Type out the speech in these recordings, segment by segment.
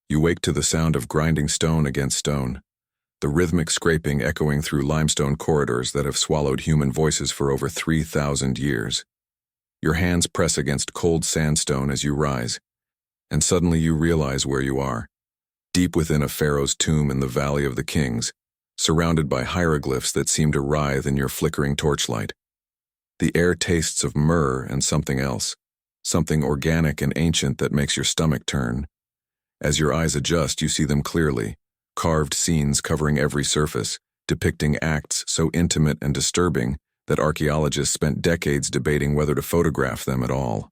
You wake to the sound of grinding stone against stone, the rhythmic scraping echoing through limestone corridors that have swallowed human voices for over 3,000 years. Your hands press against cold sandstone as you rise, and suddenly you realize where you are, deep within a pharaoh's tomb in the Valley of the Kings, surrounded by hieroglyphs that seem to writhe in your flickering torchlight. The air tastes of myrrh and something else, something organic and ancient that makes your stomach turn. As your eyes adjust, you see them clearly, carved scenes covering every surface, depicting acts so intimate and disturbing that archaeologists spent decades debating whether to photograph them at all.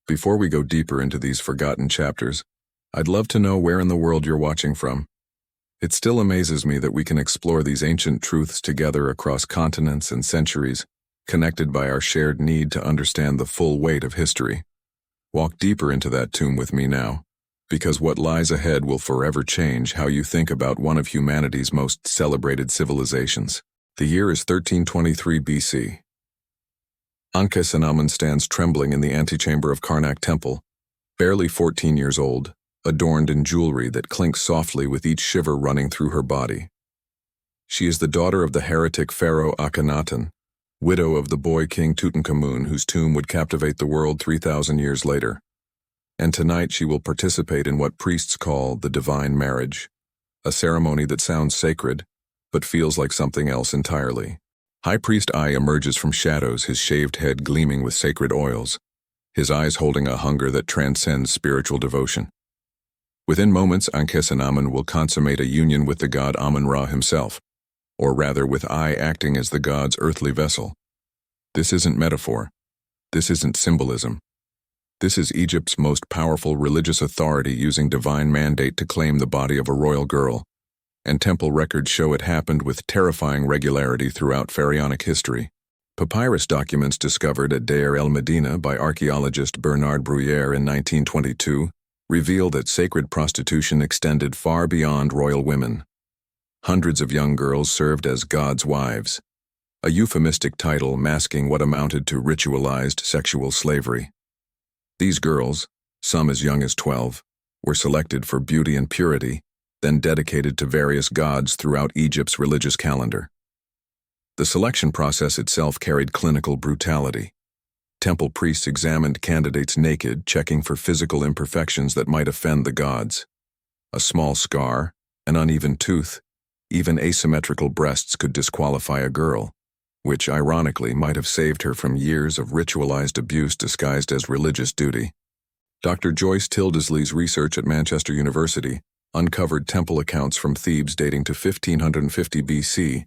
Before we go deeper into these forgotten chapters, I'd love to know where in the world you're watching from. It still amazes me that we can explore these ancient truths together across continents and centuries, connected by our shared need to understand the full weight of history. Walk deeper into that tomb with me now, because what lies ahead will forever change how you think about one of humanity's most celebrated civilizations. The year is 1323 BC. Ankhesenamun stands trembling in the antechamber of Karnak Temple, barely 14 years old, adorned in jewelry that clinks softly with each shiver running through her body. She is the daughter of the heretic pharaoh Akhenaten, widow of the boy king Tutankhamun, whose tomb would captivate the world 3,000 years later. And tonight she will participate in what priests call the divine marriage, a ceremony that sounds sacred, but feels like something else entirely. High Priest Ai emerges from shadows, his shaved head gleaming with sacred oils, his eyes holding a hunger that transcends spiritual devotion. Within moments, Ankhesenamun will consummate a union with the god Amun-Ra himself, or rather with Ai acting as the god's earthly vessel. This isn't metaphor. This isn't symbolism. This is Egypt's most powerful religious authority using divine mandate to claim the body of a royal girl, and temple records show it happened with terrifying regularity throughout pharaonic history. Papyrus documents discovered at Deir el-Medina by archaeologist Bernard Bruyère in 1922 reveal that sacred prostitution extended far beyond royal women. Hundreds of young girls served as God's wives, a euphemistic title masking what amounted to ritualized sexual slavery. These girls, some as young as 12, were selected for beauty and purity, then dedicated to various gods throughout Egypt's religious calendar. The selection process itself carried clinical brutality. Temple priests examined candidates naked, checking for physical imperfections that might offend the gods. A small scar, an uneven tooth, even asymmetrical breasts could disqualify a girl, which ironically might have saved her from years of ritualized abuse disguised as religious duty. Dr. Joyce Tildesley's research at Manchester University uncovered temple accounts from Thebes dating to 1550 BC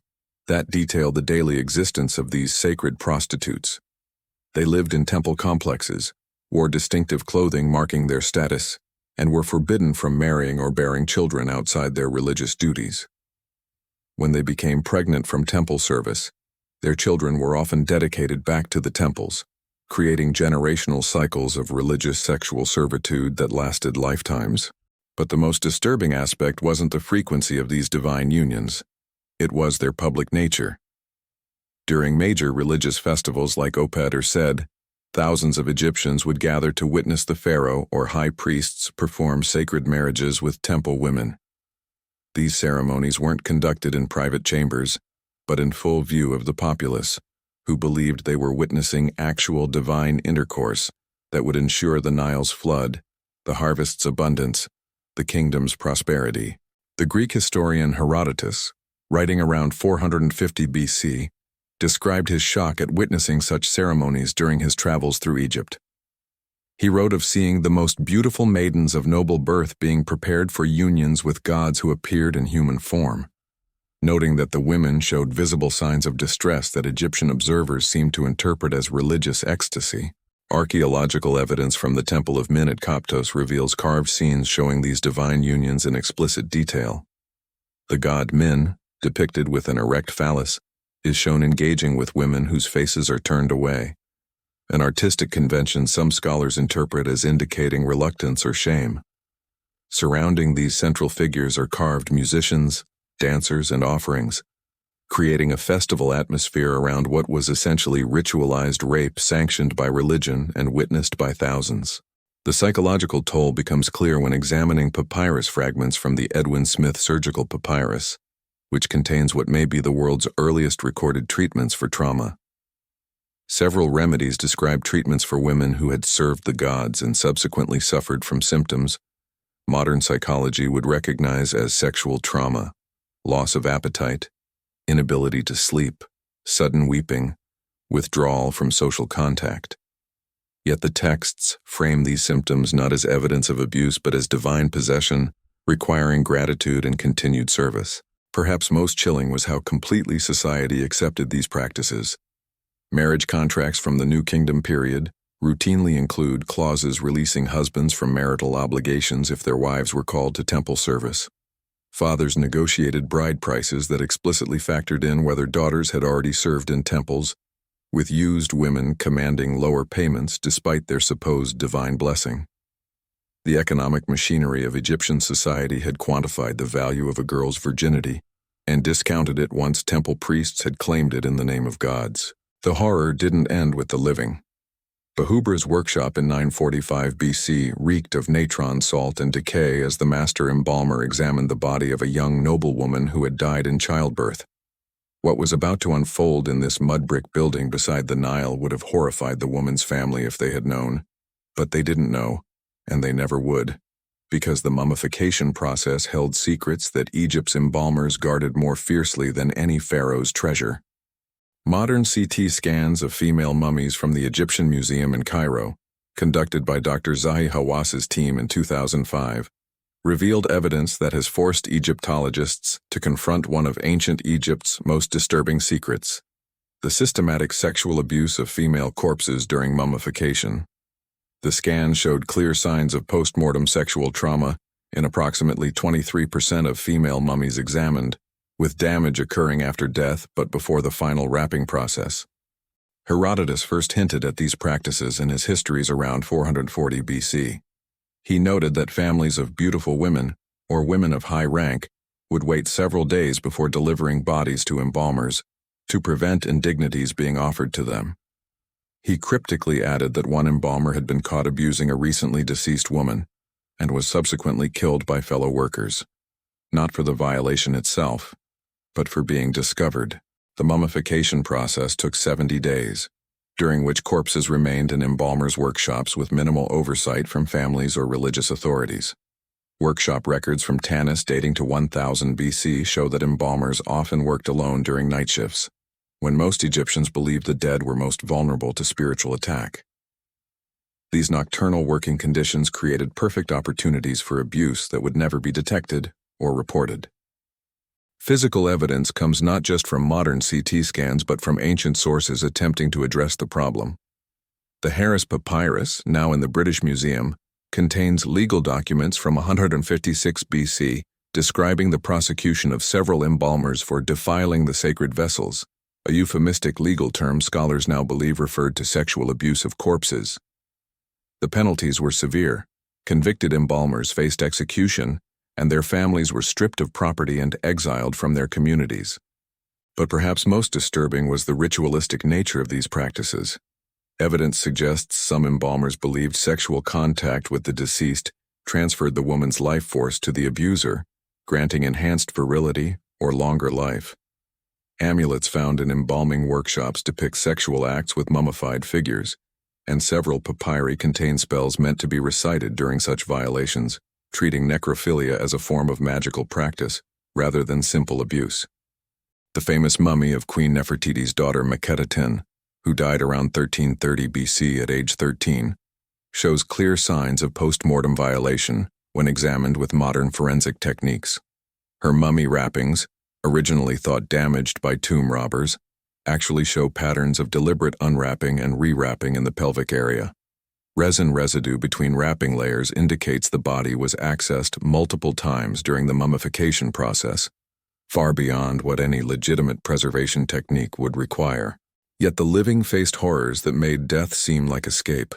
that detailed the daily existence of these sacred prostitutes. They lived in temple complexes, wore distinctive clothing marking their status, and were forbidden from marrying or bearing children outside their religious duties. When they became pregnant from temple service, their children were often dedicated back to the temples, creating generational cycles of religious sexual servitude that lasted lifetimes. But the most disturbing aspect wasn't the frequency of these divine unions. It was their public nature. During major religious festivals like Oped or Sed, thousands of Egyptians would gather to witness the pharaoh or high priests perform sacred marriages with temple women. These ceremonies weren't conducted in private chambers, but in full view of the populace, who believed they were witnessing actual divine intercourse that would ensure the Nile's flood, the harvest's abundance, the kingdom's prosperity. The Greek historian Herodotus, writing around 450 BC, described his shock at witnessing such ceremonies during his travels through Egypt. He wrote of seeing the most beautiful maidens of noble birth being prepared for unions with gods who appeared in human form, noting that the women showed visible signs of distress that Egyptian observers seemed to interpret as religious ecstasy. Archaeological evidence from the Temple of Min at Koptos reveals carved scenes showing these divine unions in explicit detail. The god Min, depicted with an erect phallus, is shown engaging with women whose faces are turned away, an artistic convention some scholars interpret as indicating reluctance or shame. Surrounding these central figures are carved musicians, dancers, and offerings, creating a festival atmosphere around what was essentially ritualized rape sanctioned by religion and witnessed by thousands. The psychological toll becomes clear when examining papyrus fragments from the Edwin Smith surgical papyrus, which contains what may be the world's earliest recorded treatments for trauma. Several remedies describe treatments for women who had served the gods and subsequently suffered from symptoms modern psychology would recognize as sexual trauma, loss of appetite, inability to sleep, sudden weeping, withdrawal from social contact. Yet the texts frame these symptoms not as evidence of abuse but as divine possession, requiring gratitude and continued service. Perhaps most chilling was how completely society accepted these practices. Marriage contracts from the New Kingdom period routinely include clauses releasing husbands from marital obligations if their wives were called to temple service. Fathers negotiated bride prices that explicitly factored in whether daughters had already served in temples, with used women commanding lower payments despite their supposed divine blessing. The economic machinery of Egyptian society had quantified the value of a girl's virginity and discounted it once temple priests had claimed it in the name of gods. The horror didn't end with the living. Bahubra's workshop in 945 BC reeked of natron salt and decay as the master embalmer examined the body of a young noblewoman who had died in childbirth. What was about to unfold in this mud-brick building beside the Nile would have horrified the woman's family if they had known. But they didn't know, and they never would, because the mummification process held secrets that Egypt's embalmers guarded more fiercely than any pharaoh's treasure. Modern CT scans of female mummies from the Egyptian Museum in Cairo, conducted by Dr. Zahi Hawass's team in 2005, revealed evidence that has forced Egyptologists to confront one of ancient Egypt's most disturbing secrets: the systematic sexual abuse of female corpses during mummification. The scan showed clear signs of post-mortem sexual trauma in approximately 23% of female mummies examined, with damage occurring after death but before the final wrapping process. Herodotus first hinted at these practices in his histories around 440 BC. He noted that families of beautiful women, or women of high rank, would wait several days before delivering bodies to embalmers to prevent indignities being offered to them. He cryptically added that one embalmer had been caught abusing a recently deceased woman and was subsequently killed by fellow workers, not for the violation itself, but for being discovered. The mummification process took 70 days, during which corpses remained in embalmers' workshops with minimal oversight from families or religious authorities. Workshop records from Tanis dating to 1000 BC show that embalmers often worked alone during night shifts, when most Egyptians believed the dead were most vulnerable to spiritual attack. These nocturnal working conditions created perfect opportunities for abuse that would never be detected or reported. Physical evidence comes not just from modern CT scans but from ancient sources attempting to address the problem. The Harris Papyrus, now in the British Museum, contains legal documents from 156 BC describing the prosecution of several embalmers for defiling the sacred vessels, a euphemistic legal term scholars now believe referred to sexual abuse of corpses. The penalties were severe. Convicted embalmers faced execution, and their families were stripped of property and exiled from their communities. But perhaps most disturbing was the ritualistic nature of these practices. Evidence suggests some embalmers believed sexual contact with the deceased transferred the woman's life force to the abuser, granting enhanced virility or longer life. Amulets found in embalming workshops depict sexual acts with mummified figures, and several papyri contain spells meant to be recited during such violations, treating necrophilia as a form of magical practice rather than simple abuse. The famous mummy of Queen Nefertiti's daughter Maketa, who died around 1330 BC at age 13, shows clear signs of post-mortem violation when examined with modern forensic techniques. Her mummy wrappings, originally thought damaged by tomb robbers, actually show patterns of deliberate unwrapping and rewrapping in the pelvic area. Resin residue between wrapping layers indicates the body was accessed multiple times during the mummification process, far beyond what any legitimate preservation technique would require. Yet the living faced horrors that made death seem like escape.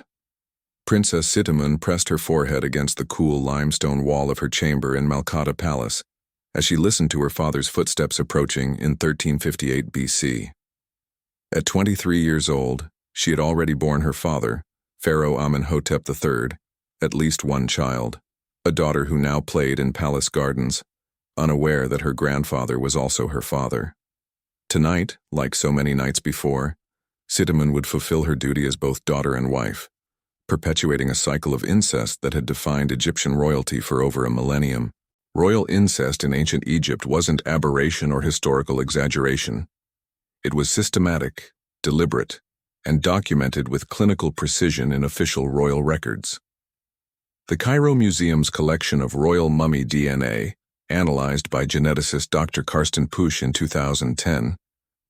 Princess Sitamun pressed her forehead against the cool limestone wall of her chamber in Malkata Palace as she listened to her father's footsteps approaching in 1358 BC. At 23 years old, she had already borne her father, Pharaoh Amenhotep III, at least one child, a daughter who now played in palace gardens, unaware that her grandfather was also her father. Tonight, like so many nights before, Cinnamon would fulfill her duty as both daughter and wife, perpetuating a cycle of incest that had defined Egyptian royalty for over a millennium. Royal incest in ancient Egypt wasn't aberration or historical exaggeration. It was systematic, deliberate, and documented with clinical precision in official royal records. The Cairo Museum's collection of royal mummy DNA, analyzed by geneticist Dr. Karsten Pusch in 2010,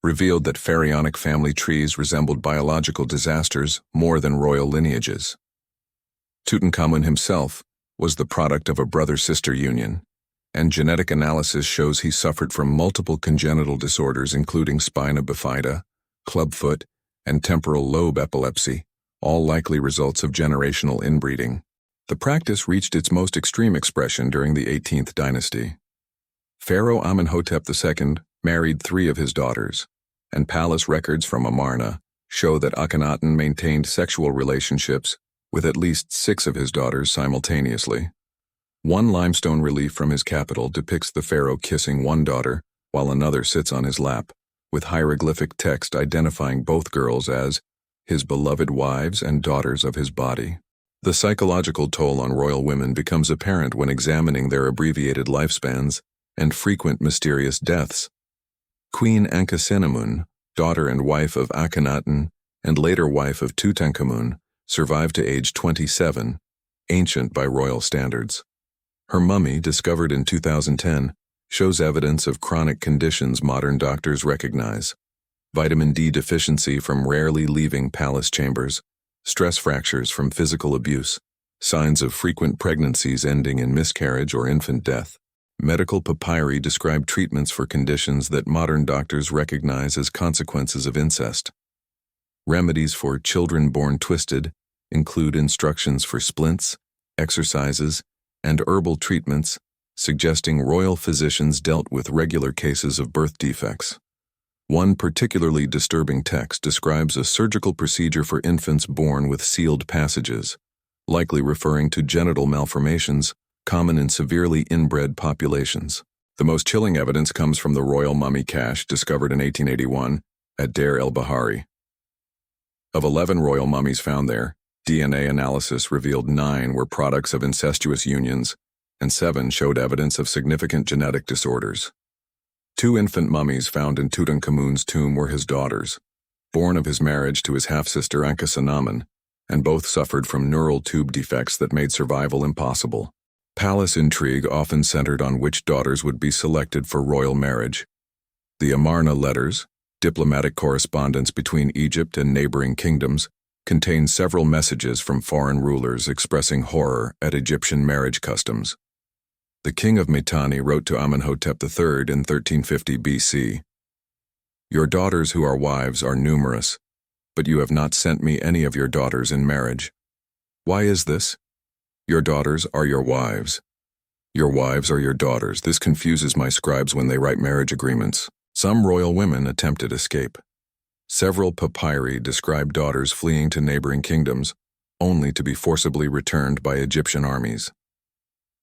revealed that pharaonic family trees resembled biological disasters more than royal lineages. Tutankhamun himself was the product of a brother-sister union, and genetic analysis shows he suffered from multiple congenital disorders including spina bifida, clubfoot, and temporal lobe epilepsy, all likely results of generational inbreeding. The practice reached its most extreme expression during the 18th dynasty. Pharaoh Amenhotep II married 3 of his daughters, and palace records from Amarna show that Akhenaten maintained sexual relationships with at least 6 of his daughters simultaneously. One limestone relief from his capital depicts the pharaoh kissing one daughter while another sits on his lap, with hieroglyphic text identifying both girls as his beloved wives and daughters of his body. The psychological toll on royal women becomes apparent when examining their abbreviated lifespans and frequent mysterious deaths. Queen Ankhesenamun, daughter and wife of Akhenaten and later wife of Tutankhamun, survived to age 27, ancient by royal standards. Her mummy, discovered in 2010, shows evidence of chronic conditions modern doctors recognize: vitamin D deficiency from rarely leaving palace chambers, stress fractures from physical abuse, signs of frequent pregnancies ending in miscarriage or infant death. Medical papyri describe treatments for conditions that modern doctors recognize as consequences of incest. Remedies for children born twisted include instructions for splints, exercises, and herbal treatments, suggesting royal physicians dealt with regular cases of birth defects. One particularly disturbing text describes a surgical procedure for infants born with sealed passages, likely referring to genital malformations common in severely inbred populations. The most chilling evidence comes from the royal mummy cache discovered in 1881 at Deir el-Bahari. Of 11 royal mummies found there, DNA analysis revealed 9 were products of incestuous unions, and 7 showed evidence of significant genetic disorders. 2 infant mummies found in Tutankhamun's tomb were his daughters, born of his marriage to his half-sister Ankhesenamun, and both suffered from neural tube defects that made survival impossible. Palace intrigue often centered on which daughters would be selected for royal marriage. The Amarna letters, diplomatic correspondence between Egypt and neighboring kingdoms, contain several messages from foreign rulers expressing horror at Egyptian marriage customs. The king of Mitanni wrote to Amenhotep III in 1350 BC, "Your daughters who are wives are numerous, but you have not sent me any of your daughters in marriage. Why is this? Your daughters are your wives. Your wives are your daughters. This confuses my scribes when they write marriage agreements." Some royal women attempted escape. Several papyri describe daughters fleeing to neighboring kingdoms, only to be forcibly returned by Egyptian armies.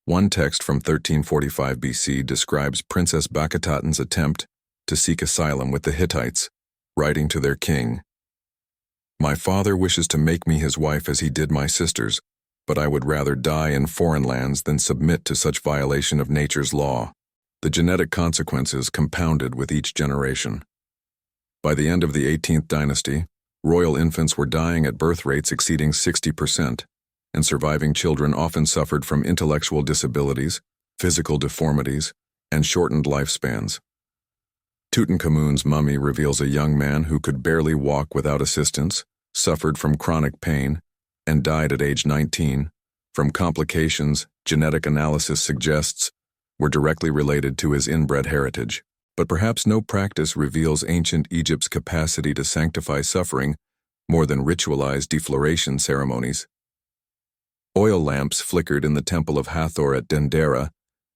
One text from 1345 BC describes Princess Bakataten's attempt to seek asylum with the Hittites, writing to their king, "My father wishes to make me his wife as he did my sisters, but I would rather die in foreign lands than submit to such violation of nature's law." The genetic consequences compounded with each generation. By the end of the 18th dynasty, royal infants were dying at birth rates exceeding 60%, and surviving children often suffered from intellectual disabilities, physical deformities, and shortened lifespans. Tutankhamun's mummy reveals a young man who could barely walk without assistance, suffered from chronic pain, and died at age 19, from complications genetic analysis suggests were directly related to his inbred heritage. But perhaps no practice reveals ancient Egypt's capacity to sanctify suffering more than ritualized defloration ceremonies. Oil lamps flickered in the temple of Hathor at Dendera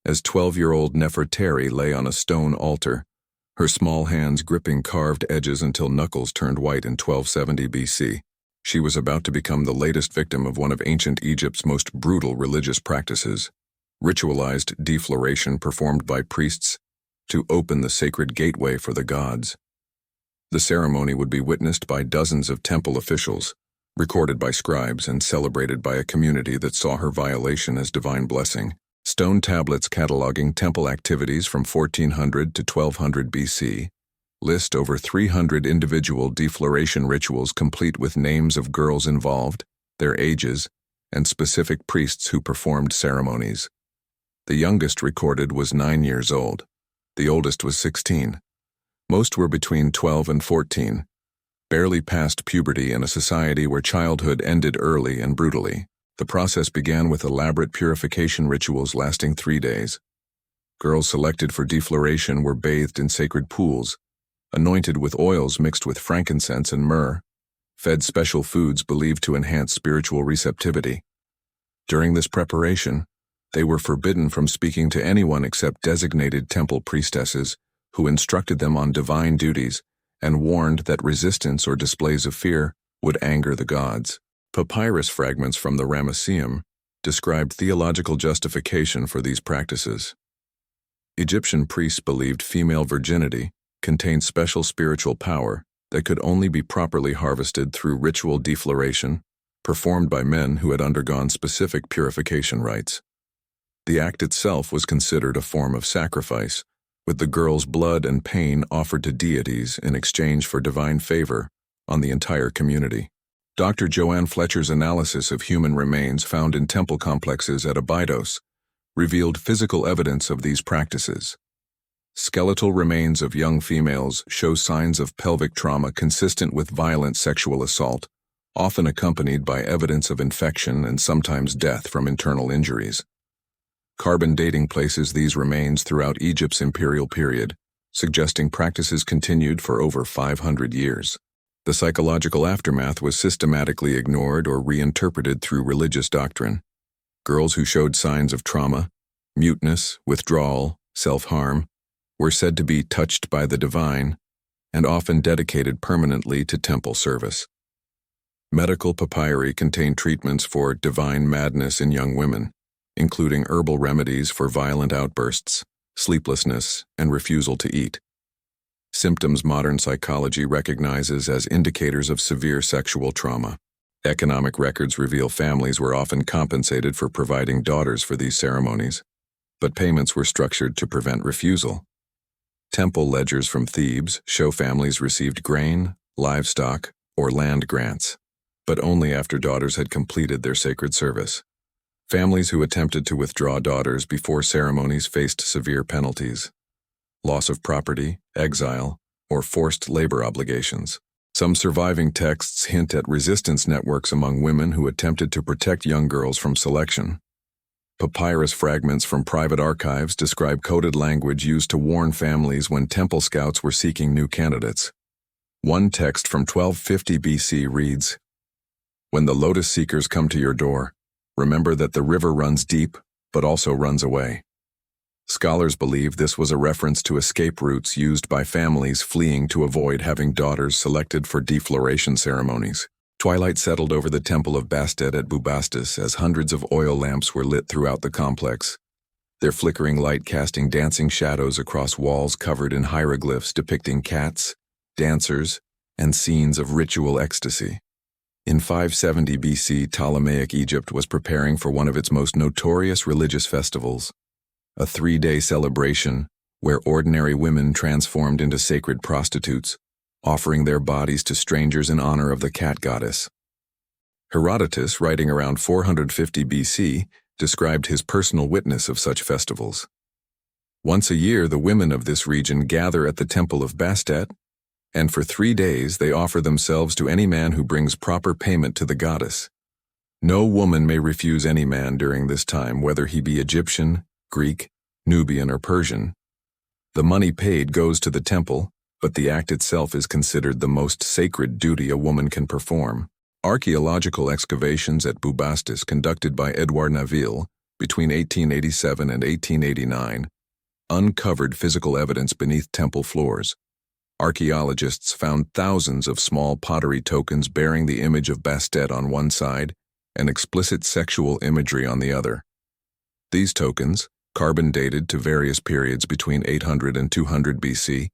as 12-year-old Nefertari lay on a stone altar, her small hands gripping carved edges until knuckles turned white in 1270 BC. She was about to become the latest victim of one of ancient Egypt's most brutal religious practices, ritualized defloration performed by priests to open the sacred gateway for the gods. The ceremony would be witnessed by dozens of temple officials, recorded by scribes, and celebrated by a community that saw her violation as divine blessing. Stone tablets cataloging temple activities from 1400 to 1200 BC list over 300 individual defloration rituals complete with names of girls involved, their ages, and specific priests who performed ceremonies. The youngest recorded was 9 years old. The oldest was 16. Most were between 12 and 14, barely past puberty in a society where childhood ended early and brutally. The process began with elaborate purification rituals lasting 3 days. Girls selected for defloration were bathed in sacred pools, anointed with oils mixed with frankincense and myrrh, fed special foods believed to enhance spiritual receptivity. During this preparation, they were forbidden from speaking to anyone except designated temple priestesses, who instructed them on divine duties and warned that resistance or displays of fear would anger the gods. Papyrus fragments from the Ramesseum described theological justification for these practices. Egyptian priests believed female virginity contained special spiritual power that could only be properly harvested through ritual defloration, performed by men who had undergone specific purification rites. The act itself was considered a form of sacrifice, with the girl's blood and pain offered to deities in exchange for divine favor on the entire community. Dr. Joanne Fletcher's analysis of human remains found in temple complexes at Abydos revealed physical evidence of these practices. Skeletal remains of young females show signs of pelvic trauma consistent with violent sexual assault, often accompanied by evidence of infection and sometimes death from internal injuries. Carbon dating places these remains throughout Egypt's imperial period, suggesting practices continued for over 500 years. The psychological aftermath was systematically ignored or reinterpreted through religious doctrine. Girls who showed signs of trauma, muteness, withdrawal, self-harm, were said to be touched by the divine and often dedicated permanently to temple service. Medical papyri contain treatments for divine madness in young women, including herbal remedies for violent outbursts, sleeplessness, and refusal to eat. Symptoms modern psychology recognizes as indicators of severe sexual trauma. Economic records reveal families were often compensated for providing daughters for these ceremonies, but payments were structured to prevent refusal. Temple ledgers from Thebes show families received grain, livestock, or land grants, but only after daughters had completed their sacred service. Families who attempted to withdraw daughters before ceremonies faced severe penalties: loss of property, exile, or forced labor obligations. Some surviving texts hint at resistance networks among women who attempted to protect young girls from selection. Papyrus fragments from private archives describe coded language used to warn families when temple scouts were seeking new candidates. One text from 1250 BC reads, "When the lotus seekers come to your door, remember that the river runs deep, but also runs away." Scholars believe this was a reference to escape routes used by families fleeing to avoid having daughters selected for defloration ceremonies. Twilight settled over the temple of Bastet at Bubastis as hundreds of oil lamps were lit throughout the complex, their flickering light casting dancing shadows across walls covered in hieroglyphs depicting cats, dancers, and scenes of ritual ecstasy. In 570 BC, Ptolemaic Egypt was preparing for one of its most notorious religious festivals, a 3-day celebration where ordinary women transformed into sacred prostitutes, offering their bodies to strangers in honor of the cat goddess. Herodotus, writing around 450 BC, described his personal witness of such festivals. Once a year, the women of this region gather at the temple of Bastet, and for 3 days they offer themselves to any man who brings proper payment to the goddess. No woman may refuse any man during this time, whether he be Egyptian, Greek, Nubian, or Persian. The money paid goes to the temple, but the act itself is considered the most sacred duty a woman can perform. Archaeological excavations at Bubastis conducted by Edouard Naville between 1887 and 1889 uncovered physical evidence beneath temple floors, Archaeologists found thousands of small pottery tokens bearing the image of Bastet on one side and explicit sexual imagery on the other. These tokens, carbon dated to various periods between 800 and 200 BC,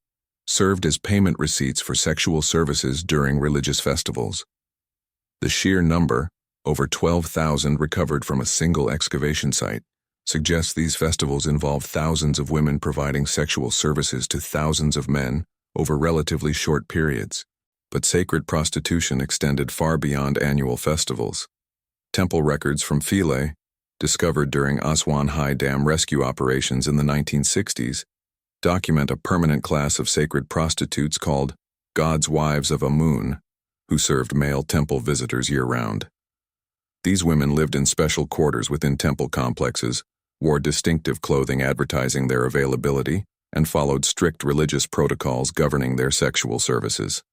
served as payment receipts for sexual services during religious festivals. The sheer number, over 12,000 recovered from a single excavation site, suggests these festivals involved thousands of women providing sexual services to thousands of men over relatively short periods. But sacred prostitution extended far beyond annual festivals. Temple records from Philae, discovered during Aswan High Dam rescue operations in the 1960s, document a permanent class of sacred prostitutes called God's Wives of Amun, who served male temple visitors year-round. These women lived in special quarters within temple complexes, wore distinctive clothing advertising their availability, and followed strict religious protocols governing their sexual services.